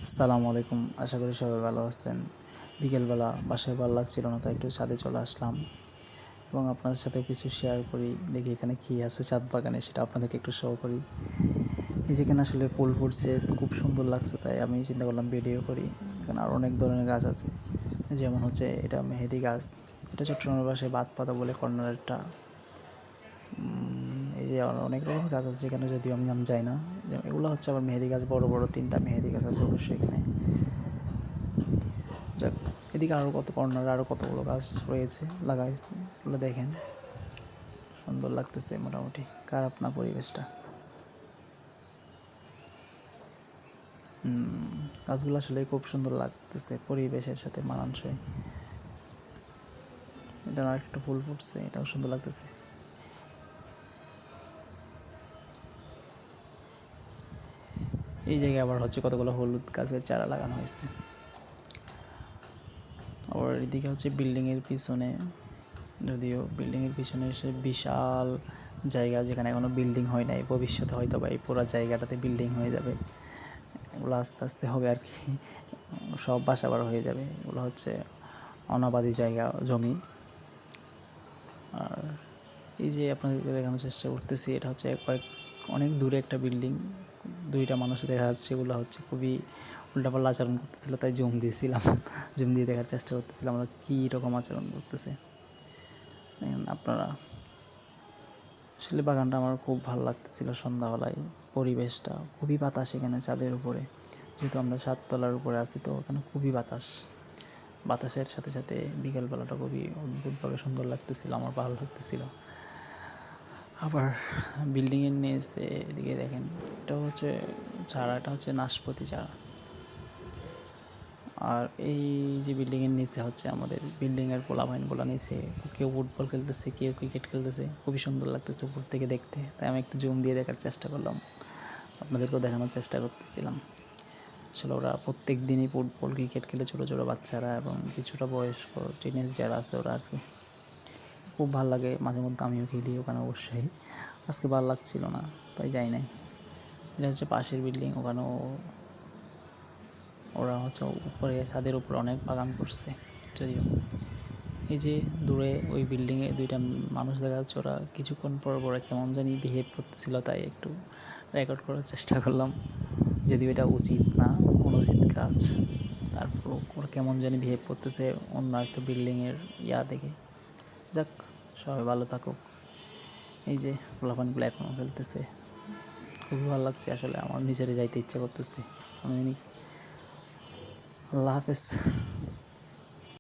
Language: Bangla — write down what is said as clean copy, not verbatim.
আসসালামু আলাইকুম। আশা করি সবাই ভালো আছেন। বিকেলবেলা বাসায় ভালো লাগছিল না, তাই একটু ছাদে চলে আসলাম এবং আপনাদের সাথেও কিছু শেয়ার করি। দেখি এখানে কী আছে ছাদ বাগানে, সেটা আপনাদেরকে একটু শো করি। এই যেখানে আসলে ফুল ফুটছে, খুব সুন্দর লাগছে, তাই আমি চিন্তা করলাম ভিডিও করি। এখানে আরও অনেক ধরনের গাছ আছে, যেমন হচ্ছে এটা মেহেদি গাছ। এটা চট্টগ্রামের বাসায় বাত পাতা বলে কর্নারেরটা। এই যে অনেক রকম গাছ আছে এখানে, যদিও আমি নাম যাই না। এগুলো হচ্ছে আবার মেহেদি গাছ, বড় বড় 3টা মেহেদি গাছ আছে অবশ্যই এখানে। যাক, এদিকে আরও কত কর্নারে আরও কতগুলো গাছ রয়েছে, লাগাইছে, এগুলো দেখেন, সুন্দর লাগতেছে মোটামুটি। খারাপ না পরিবেশটা। গাছগুলো আসলে খুব সুন্দর লাগতেছে, পরিবেশের সাথে মানানসই। এটা আর একটা ফুল ফুটছে, এটাও সুন্দর লাগতেছে। এই জায়গায় আবার হচ্ছে কতগুলো হলুদ গাছের চারা লাগানো হয়েছে। আবার এদিকে হচ্ছে বিল্ডিংয়ের পিছনে, যদিও বিল্ডিংয়ের পিছনে সে বিশাল জায়গা, যেখানে এখনও বিল্ডিং হয় নাই। ভবিষ্যতে হয়তো বা এই পুরো জায়গাটাতে বিল্ডিং হয়ে যাবে। এগুলো আস্তে আস্তে হবে আর কি, সব বাসা বাড়া হয়ে যাবে। এগুলো হচ্ছে অনাবাদি জায়গা, জমি। আর এই যে আপনাদেরকে দেখানোর চেষ্টা করতেছি, এটা হচ্ছে অনেক দূরে একটা বিল্ডিং। 2টা মানুষ দেখা যাচ্ছে, এগুলো হচ্ছে খুবই উল্টাপাল্টা আচরণ করতেছিল, তাই জুম দিয়েছিলাম। জুম দিয়ে দেখার চেষ্টা করতেছিলাম আমরা কী রকম আচরণ করতেছে। আপনারা আসলে বাগানটা আমার খুব ভালো লাগতেছিল সন্ধ্যাবেলায়। পরিবেশটা খুবই বাতাস এখানে ছাদের উপরে, যেহেতু আমরা 7 তলার উপরে আছি, তো ওখানে খুবই বাতাস। বাতাসের সাথে সাথে বিকেলবেলাটা খুবই অদ্ভুতভাবে সুন্দর লাগতেছিল, আমার ভালো লাগতেছিল। আবার বিল্ডিংয়ের নিচে এদিকে দেখেন, এটা হচ্ছে চারাটা হচ্ছে নাশপাতি চারা। আর এই যে বিল্ডিংয়ের নিচে হচ্ছে আমাদের বিল্ডিংয়ের পোলাপাইনগুলো নিচে, কেউ ফুটবল খেলতেছে, কেউ ক্রিকেট খেলতেছে, খুবই সুন্দর লাগতেছে উপর থেকে দেখতে। তাই আমি একটু জুম দিয়ে দেখার চেষ্টা করলাম, আপনাদেরকেও দেখানোর চেষ্টা করতেছিলাম। আসলে ওরা প্রত্যেক দিনই ফুটবল ক্রিকেট খেলে, ছোটো ছোটো বাচ্চারা এবং কিছুটা বয়স্ক টিনেজ যারা আছে ওরা আর কি। খুব ভালো লাগে, মাঝে মধ্যে আমিও খেলি ওখানে অবশ্যই। আজকে ভালো লাগছিল না, তাই যাই নাই। এটা হচ্ছে পাশের বিল্ডিং, ওখানেও ওরা হচ্ছে উপরে ছাদের উপরে অনেক বাগান করছে। যদিও এই যে দূরে ওই বিল্ডিংয়ে 2টা মানুষ দেখা যাচ্ছে, ওরা কিছুক্ষণ পর পরে কেমন জানি বিহেভ করতেছিল, তাই একটু রেকর্ড করার চেষ্টা করলাম। যদিও এটা উচিত না, অনুচিত কাজ, তারপর ওরা কেমন জানি বিহেভ করতেছে অন্য একটা বিল্ডিংয়ের দেখে। যাক, সবাই ভালো থাকুক। এই যে পোলাপানগুলো এখনও খেলতেছে, খুবই ভালো লাগছে আসলে। আমার নিজেরই যাইতে ইচ্ছা করতেছে। আমি আল্লাহ হাফেজ।